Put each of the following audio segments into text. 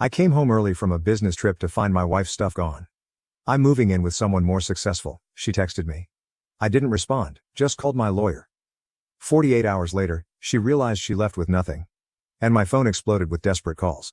I came home early from a business trip to find my wife's stuff gone. I'm moving in with someone more successful, she texted me. I didn't respond, just called my lawyer. 48 hours later, she realized she left with nothing. And my phone exploded with desperate calls.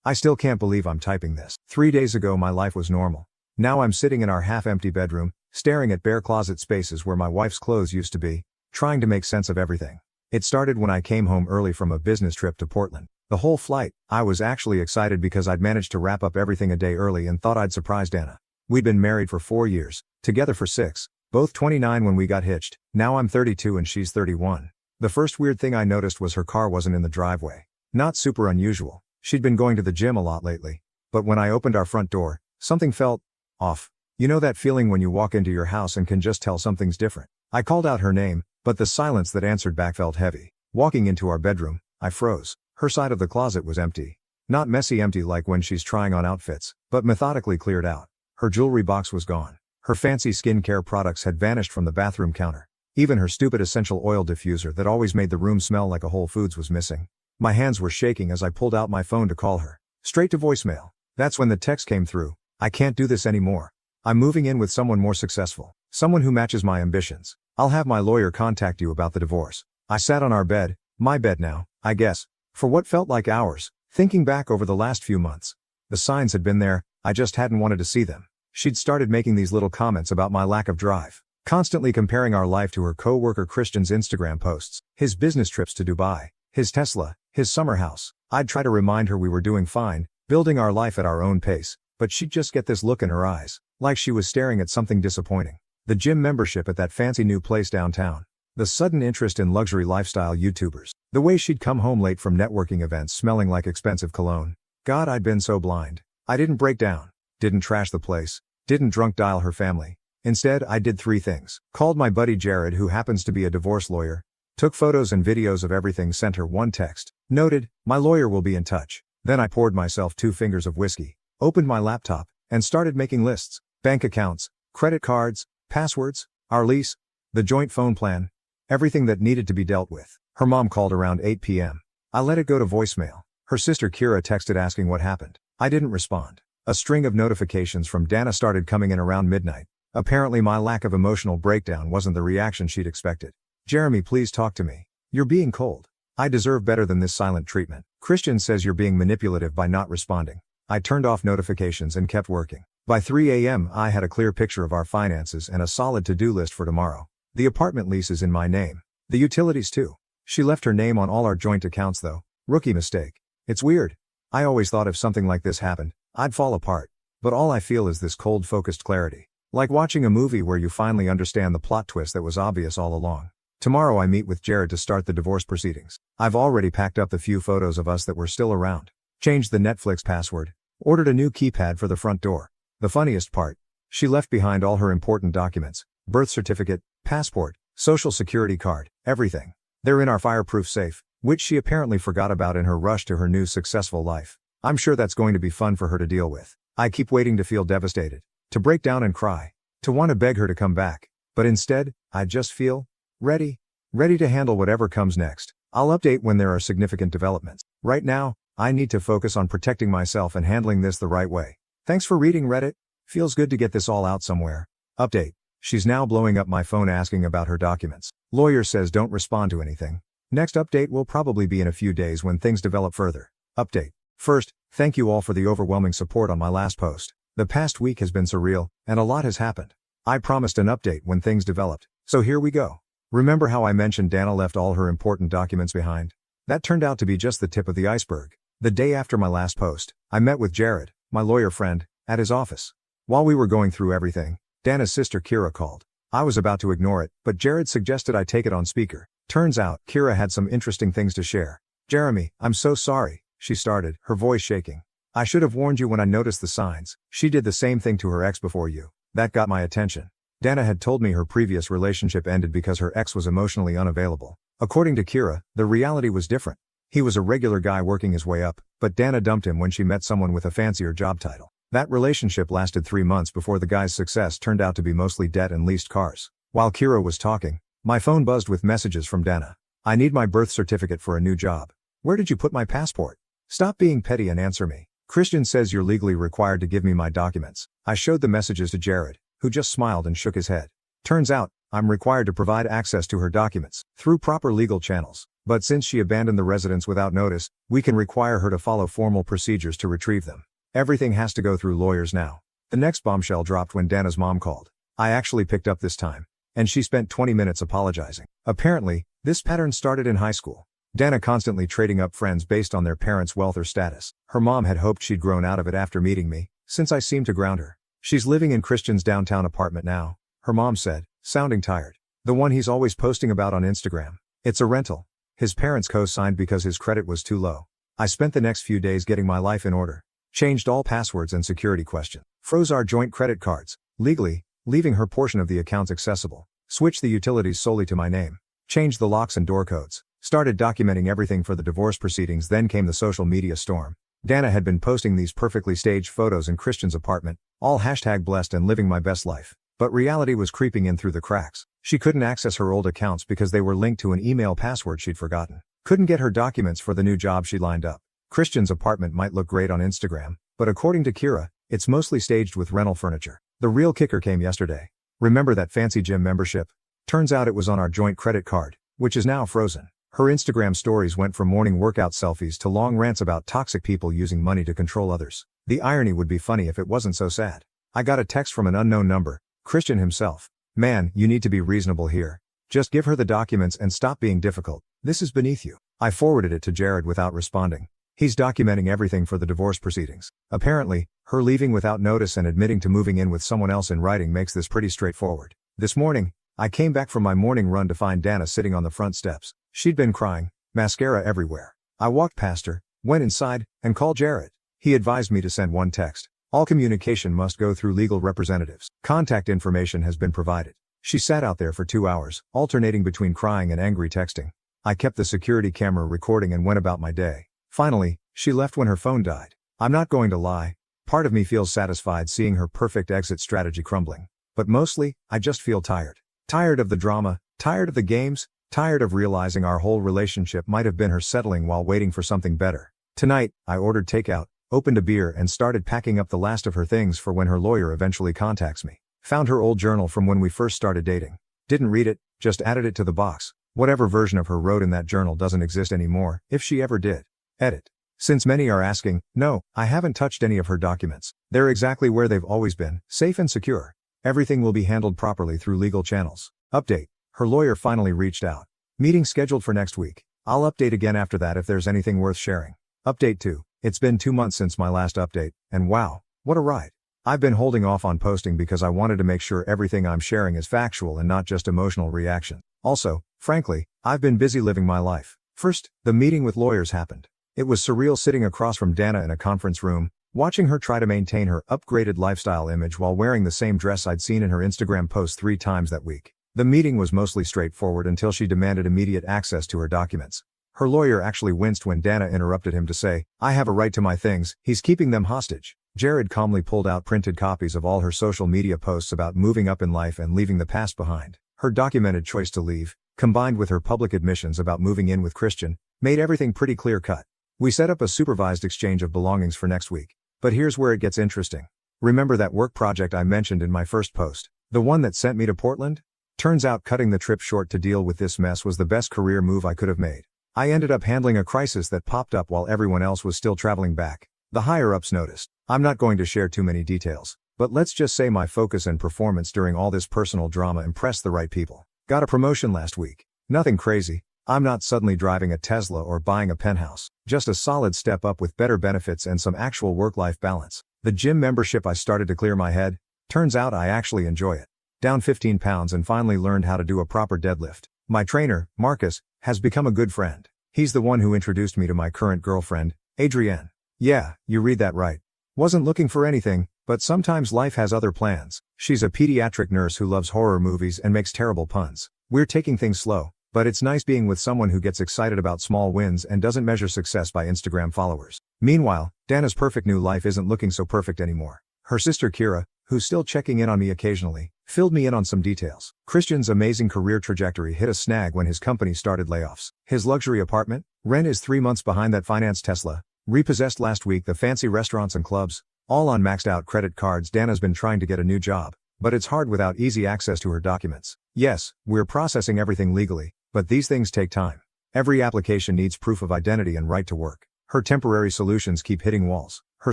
I still can't believe I'm typing this. 3 days ago my life was normal. Now I'm sitting in our half-empty bedroom, staring at bare closet spaces where my wife's clothes used to be, trying to make sense of everything. It started when I came home early from a business trip to Portland. The whole flight, I was actually excited because I'd managed to wrap up everything a day early and thought I'd surprise Dana. We'd been married for 4 years, together for 6, both 29 when we got hitched. Now I'm 32 and she's 31. The first weird thing I noticed was her car wasn't in the driveway. Not super unusual. She'd been going to the gym a lot lately. But when I opened our front door, something felt off. You know that feeling when you walk into your house and can just tell something's different? I called out her name, but the silence that answered back felt heavy. Walking into our bedroom, I froze. Her side of the closet was empty. Not messy empty like when she's trying on outfits, but methodically cleared out. Her jewelry box was gone. Her fancy skincare products had vanished from the bathroom counter. Even her stupid essential oil diffuser that always made the room smell like a Whole Foods was missing. My hands were shaking as I pulled out my phone to call her. Straight to voicemail. That's when the text came through. I can't do this anymore. I'm moving in with someone more successful. Someone who matches my ambitions. I'll have my lawyer contact you about the divorce. I sat on our bed, my bed now, I guess, for what felt like hours, thinking back over the last few months. The signs had been there, I just hadn't wanted to see them. She'd started making these little comments about my lack of drive, constantly comparing our life to her co-worker Christian's Instagram posts, his business trips to Dubai, his Tesla, his summer house. I'd try to remind her we were doing fine, building our life at our own pace, but she'd just get this look in her eyes, like she was staring at something disappointing. The gym membership at that fancy new place downtown. The sudden interest in luxury lifestyle YouTubers. The way she'd come home late from networking events smelling like expensive cologne. God, I'd been so blind. I didn't break down. Didn't trash the place. Didn't drunk dial her family. Instead, I did 3 things. Called my buddy Jared, who happens to be a divorce lawyer. Took photos and videos of everything, sent her one text. Noted, my lawyer will be in touch. Then I poured myself 2 fingers of whiskey. Opened my laptop, and started making lists. Bank accounts, credit cards, passwords, our lease, the joint phone plan. Everything that needed to be dealt with. Her mom called around 8 p.m. I let it go to voicemail. Her sister Kira texted asking what happened. I didn't respond. A string of notifications from Dana started coming in around midnight. Apparently my lack of emotional breakdown wasn't the reaction she'd expected. Jeremy, please talk to me. You're being cold. I deserve better than this silent treatment. Christian says you're being manipulative by not responding. I turned off notifications and kept working. By 3 a.m. I had a clear picture of our finances and a solid to-do list for tomorrow. The apartment lease is in my name. The utilities too. She left her name on all our joint accounts though. Rookie mistake. It's weird. I always thought if something like this happened, I'd fall apart. But all I feel is this cold focused clarity. Like watching a movie where you finally understand the plot twist that was obvious all along. Tomorrow I meet with Jared to start the divorce proceedings. I've already packed up the few photos of us that were still around. Changed the Netflix password. Ordered a new keypad for the front door. The funniest part. She left behind all her important documents. Birth certificate, passport, social security card, everything. They're in our fireproof safe, which she apparently forgot about in her rush to her new successful life. I'm sure that's going to be fun for her to deal with. I keep waiting to feel devastated. To break down and cry. To want to beg her to come back. But instead, I just feel ready. Ready to handle whatever comes next. I'll update when there are significant developments. Right now, I need to focus on protecting myself and handling this the right way. Thanks for reading Reddit. Feels good to get this all out somewhere. Update. She's now blowing up my phone asking about her documents. Lawyer says don't respond to anything. Next update will probably be in a few days when things develop further. Update. First, thank you all for the overwhelming support on my last post. The past week has been surreal, and a lot has happened. I promised an update when things developed, so here we go. Remember how I mentioned Dana left all her important documents behind? That turned out to be just the tip of the iceberg. The day after my last post, I met with Jared, my lawyer friend, at his office. While we were going through everything, Dana's sister Kira called. I was about to ignore it, but Jared suggested I take it on speaker. Turns out, Kira had some interesting things to share. Jeremy, I'm so sorry, she started, her voice shaking. I should have warned you when I noticed the signs. She did the same thing to her ex before you. That got my attention. Dana had told me her previous relationship ended because her ex was emotionally unavailable. According to Kira, the reality was different. He was a regular guy working his way up, but Dana dumped him when she met someone with a fancier job title. That relationship lasted 3 months before the guy's success turned out to be mostly debt and leased cars. While Kira was talking, my phone buzzed with messages from Dana. I need my birth certificate for a new job. Where did you put my passport? Stop being petty and answer me. Christian says you're legally required to give me my documents. I showed the messages to Jared, who just smiled and shook his head. Turns out, I'm required to provide access to her documents through proper legal channels. But since she abandoned the residence without notice, we can require her to follow formal procedures to retrieve them. Everything has to go through lawyers now. The next bombshell dropped when Dana's mom called. I actually picked up this time, and she spent 20 minutes apologizing. Apparently, this pattern started in high school. Dana constantly trading up friends based on their parents' wealth or status. Her mom had hoped she'd grown out of it after meeting me, since I seemed to ground her. She's living in Christian's downtown apartment now, her mom said, sounding tired. The one he's always posting about on Instagram. It's a rental. His parents co-signed because his credit was too low. I spent the next few days getting my life in order. Changed all passwords and security questions. Froze our joint credit cards, legally, leaving her portion of the accounts accessible. Switched the utilities solely to my name. Changed the locks and door codes. Started documenting everything for the divorce proceedings. Then came the social media storm. Dana had been posting these perfectly staged photos in Christian's apartment, all #blessed and living my best life. But reality was creeping in through the cracks. She couldn't access her old accounts because they were linked to an email password she'd forgotten. Couldn't get her documents for the new job she lined up. Christian's apartment might look great on Instagram, but according to Kira, it's mostly staged with rental furniture. The real kicker came yesterday. Remember that fancy gym membership? Turns out it was on our joint credit card, which is now frozen. Her Instagram stories went from morning workout selfies to long rants about toxic people using money to control others. The irony would be funny if it wasn't so sad. I got a text from an unknown number, Christian himself. Man, you need to be reasonable here. Just give her the documents and stop being difficult. This is beneath you. I forwarded it to Jared without responding. He's documenting everything for the divorce proceedings. Apparently, her leaving without notice and admitting to moving in with someone else in writing makes this pretty straightforward. This morning, I came back from my morning run to find Dana sitting on the front steps. She'd been crying, mascara everywhere. I walked past her, went inside, and called Jared. He advised me to send one text. All communication must go through legal representatives. Contact information has been provided. She sat out there for 2 hours, alternating between crying and angry texting. I kept the security camera recording and went about my day. Finally, she left when her phone died. I'm not going to lie. Part of me feels satisfied seeing her perfect exit strategy crumbling. But mostly, I just feel tired. Tired of the drama, tired of the games, tired of realizing our whole relationship might have been her settling while waiting for something better. Tonight, I ordered takeout, opened a beer and started packing up the last of her things for when her lawyer eventually contacts me. Found her old journal from when we first started dating. Didn't read it, just added it to the box. Whatever version of her wrote in that journal doesn't exist anymore, if she ever did. Edit. Since many are asking, no, I haven't touched any of her documents. They're exactly where they've always been, safe and secure. Everything will be handled properly through legal channels. Update. Her lawyer finally reached out. Meeting scheduled for next week. I'll update again after that if there's anything worth sharing. Update 2. It's been 2 months since my last update, and wow, what a ride. I've been holding off on posting because I wanted to make sure everything I'm sharing is factual and not just emotional reaction. Also, frankly, I've been busy living my life. First, the meeting with lawyers happened. It was surreal sitting across from Dana in a conference room, watching her try to maintain her upgraded lifestyle image while wearing the same dress I'd seen in her Instagram post 3 times that week. The meeting was mostly straightforward until she demanded immediate access to her documents. Her lawyer actually winced when Dana interrupted him to say, I have a right to my things, he's keeping them hostage. Jared calmly pulled out printed copies of all her social media posts about moving up in life and leaving the past behind. Her documented choice to leave, combined with her public admissions about moving in with Christian, made everything pretty clear-cut. We set up a supervised exchange of belongings for next week. But here's where it gets interesting. Remember that work project I mentioned in my first post? The one that sent me to Portland? Turns out cutting the trip short to deal with this mess was the best career move I could have made. I ended up handling a crisis that popped up while everyone else was still traveling back. The higher-ups noticed. I'm not going to share too many details, but let's just say my focus and performance during all this personal drama impressed the right people. Got a promotion last week. Nothing crazy. I'm not suddenly driving a Tesla or buying a penthouse. Just a solid step up with better benefits and some actual work-life balance. The gym membership I started to clear my head. Turns out I actually enjoy it. Down 15 pounds and finally learned how to do a proper deadlift. My trainer, Marcus, has become a good friend. He's the one who introduced me to my current girlfriend, Adrienne. Yeah, you read that right. Wasn't looking for anything, but sometimes life has other plans. She's a pediatric nurse who loves horror movies and makes terrible puns. We're taking things slow, but it's nice being with someone who gets excited about small wins and doesn't measure success by Instagram followers. Meanwhile, Dana's perfect new life isn't looking so perfect anymore. Her sister Kira, who's still checking in on me occasionally, filled me in on some details. Christian's amazing career trajectory hit a snag when his company started layoffs. His luxury apartment rent is 3 months behind that financed Tesla. Repossessed last week, the fancy restaurants and clubs, all on maxed out credit cards. Dana's been trying to get a new job, but it's hard without easy access to her documents. Yes, we're processing everything legally, but these things take time. Every application needs proof of identity and right to work. Her temporary solutions keep hitting walls. Her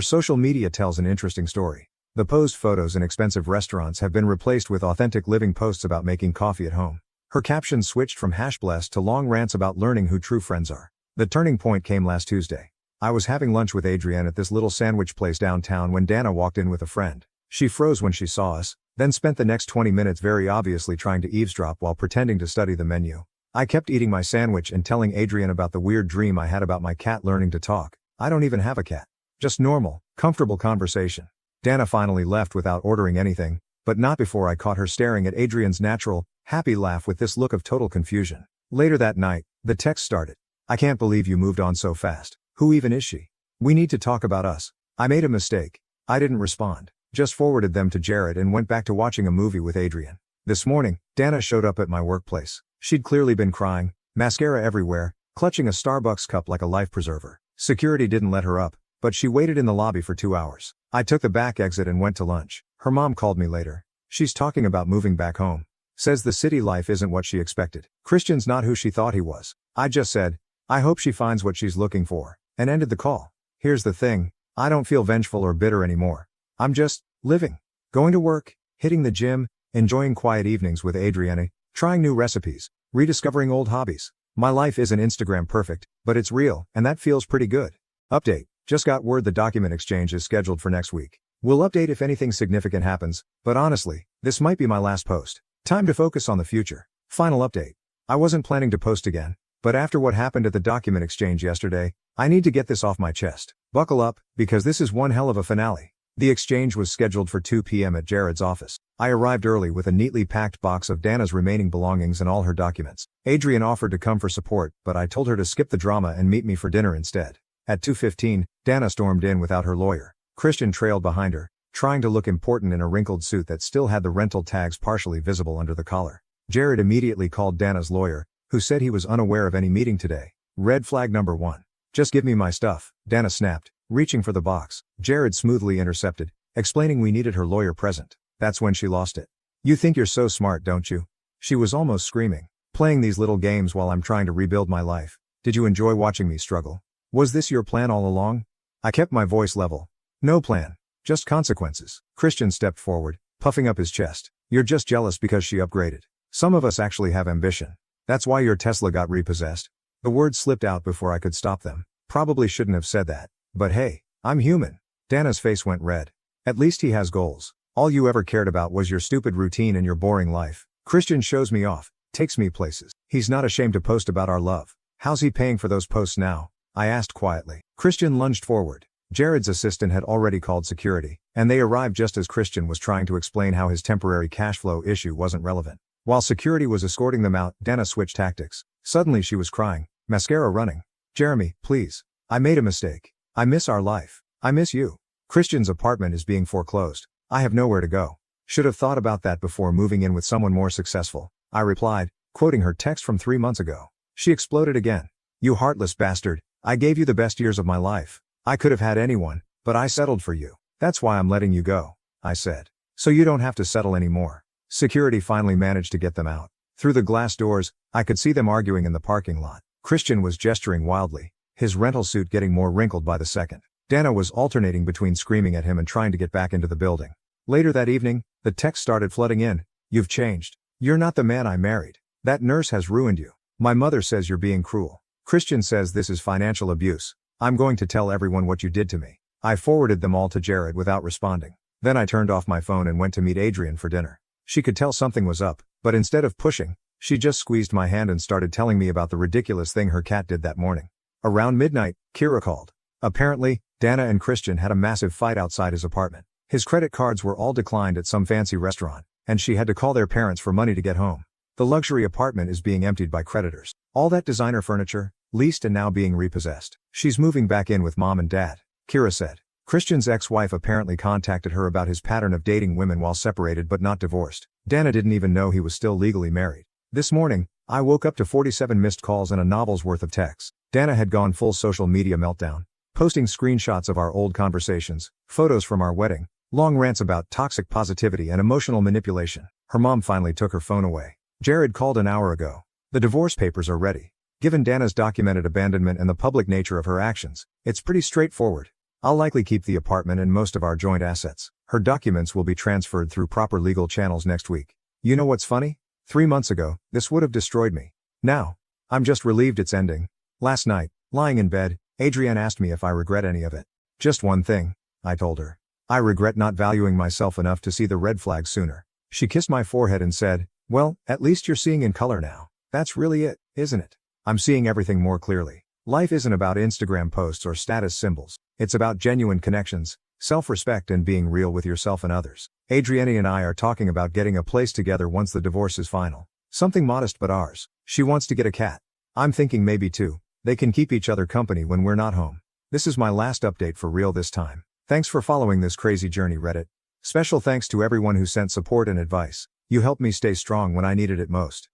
social media tells an interesting story. The posed photos in expensive restaurants have been replaced with authentic living posts about making coffee at home. Her captions switched from #blessed to long rants about learning who true friends are. The turning point came last Tuesday. I was having lunch with Adrienne at this little sandwich place downtown when Dana walked in with a friend. She froze when she saw us, then spent the next 20 minutes very obviously trying to eavesdrop while pretending to study the menu. I kept eating my sandwich and telling Adrienne about the weird dream I had about my cat learning to talk. I don't even have a cat. Just normal, comfortable conversation. Dana finally left without ordering anything, but not before I caught her staring at Adrienne's natural, happy laugh with this look of total confusion. Later that night, the text started. "I can't believe you moved on so fast. Who even is she? We need to talk about us. I made a mistake." I didn't respond, just forwarded them to Jared and went back to watching a movie with Adrienne. This morning, Dana showed up at my workplace. She'd clearly been crying, mascara everywhere, clutching a Starbucks cup like a life preserver. Security didn't let her up, but she waited in the lobby for 2 hours. I took the back exit and went to lunch. Her mom called me later. She's talking about moving back home. Says the city life isn't what she expected. Christian's not who she thought he was. I just said, I hope she finds what she's looking for, and ended the call. Here's the thing, I don't feel vengeful or bitter anymore. I'm just living. Going to work, hitting the gym, enjoying quiet evenings with Adrienne, trying new recipes, rediscovering old hobbies. My life isn't Instagram perfect, but it's real, and that feels pretty good. Update. Just got word the document exchange is scheduled for next week. We'll update if anything significant happens, but honestly, this might be my last post. Time to focus on the future. Final update. I wasn't planning to post again, but after what happened at the document exchange yesterday, I need to get this off my chest. Buckle up, because this is one hell of a finale. The exchange was scheduled for 2 p.m. at Jared's office. I arrived early with a neatly packed box of Dana's remaining belongings and all her documents. Adrienne offered to come for support, but I told her to skip the drama and meet me for dinner instead. At 2:15, Dana stormed in without her lawyer. Christian trailed behind her, trying to look important in a wrinkled suit that still had the rental tags partially visible under the collar. Jared immediately called Dana's lawyer, who said he was unaware of any meeting today. Red flag number 1. "Just give me my stuff," Dana snapped, reaching for the box. Jared smoothly intercepted, explaining we needed her lawyer present. That's when she lost it. "You think you're so smart, don't you?" She was almost screaming. "Playing these little games while I'm trying to rebuild my life. Did you enjoy watching me struggle? Was this your plan all along?" I kept my voice level. "No plan. Just consequences." Christian stepped forward, puffing up his chest. "You're just jealous because she upgraded. Some of us actually have ambition. That's why your Tesla got repossessed." The words slipped out before I could stop them. Probably shouldn't have said that. But hey, I'm human. Dana's face went red. "At least he has goals. All you ever cared about was your stupid routine and your boring life." Christian shows me off, takes me places. He's not ashamed to post about our love. How's he paying for those posts now? I asked quietly. Christian lunged forward. Jared's assistant had already called security, and they arrived just as Christian was trying to explain how his temporary cash flow issue wasn't relevant. While security was escorting them out, Dana switched tactics. Suddenly she was crying, mascara running. "Jeremy, please. I made a mistake. I miss our life. I miss you. Christian's apartment is being foreclosed. I have nowhere to go. Should have thought about that before moving in with someone more successful," I replied, quoting her text from 3 months ago. She exploded again. "You heartless bastard. I gave you the best years of my life. I could have had anyone, but I settled for you. That's why I'm letting you go," I said. "So you don't have to settle anymore." Security finally managed to get them out. Through the glass doors, I could see them arguing in the parking lot. Christian was gesturing wildly, his rental suit getting more wrinkled by the second. Dana was alternating between screaming at him and trying to get back into the building. Later that evening, the text started flooding in. "You've changed. You're not the man I married. That nurse has ruined you. My mother says you're being cruel. Christian says this is financial abuse. I'm going to tell everyone what you did to me." I forwarded them all to Jared without responding. Then I turned off my phone and went to meet Adrienne for dinner. She could tell something was up, but instead of pushing, she just squeezed my hand and started telling me about the ridiculous thing her cat did that morning. Around midnight, Kira called. Apparently, Dana and Christian had a massive fight outside his apartment. His credit cards were all declined at some fancy restaurant, and she had to call their parents for money to get home. The luxury apartment is being emptied by creditors. All that designer furniture, leased and now being repossessed. She's moving back in with mom and dad, Kira said. Christian's ex-wife apparently contacted her about his pattern of dating women while separated but not divorced. Dana didn't even know he was still legally married. This morning, I woke up to 47 missed calls and a novel's worth of texts. Dana had gone full social media meltdown. Posting screenshots of our old conversations, photos from our wedding, long rants about toxic positivity and emotional manipulation. Her mom finally took her phone away. Jared called an hour ago. The divorce papers are ready. Given Dana's documented abandonment and the public nature of her actions, it's pretty straightforward. I'll likely keep the apartment and most of our joint assets. Her documents will be transferred through proper legal channels next week. You know what's funny? 3 months ago, this would have destroyed me. Now, I'm just relieved it's ending. Last night, lying in bed, Adrienne asked me if I regret any of it. Just one thing, I told her. I regret not valuing myself enough to see the red flags sooner. She kissed my forehead and said, "Well, at least you're seeing in color now. That's really it, isn't it? I'm seeing everything more clearly. Life isn't about Instagram posts or status symbols. It's about genuine connections, self-respect and being real with yourself and others." Adrienne and I are talking about getting a place together once the divorce is final. Something modest but ours. She wants to get a cat. I'm thinking maybe 2. They can keep each other company when we're not home. This is my last update for real this time. Thanks for following this crazy journey, Reddit. Special thanks to everyone who sent support and advice. You helped me stay strong when I needed it most.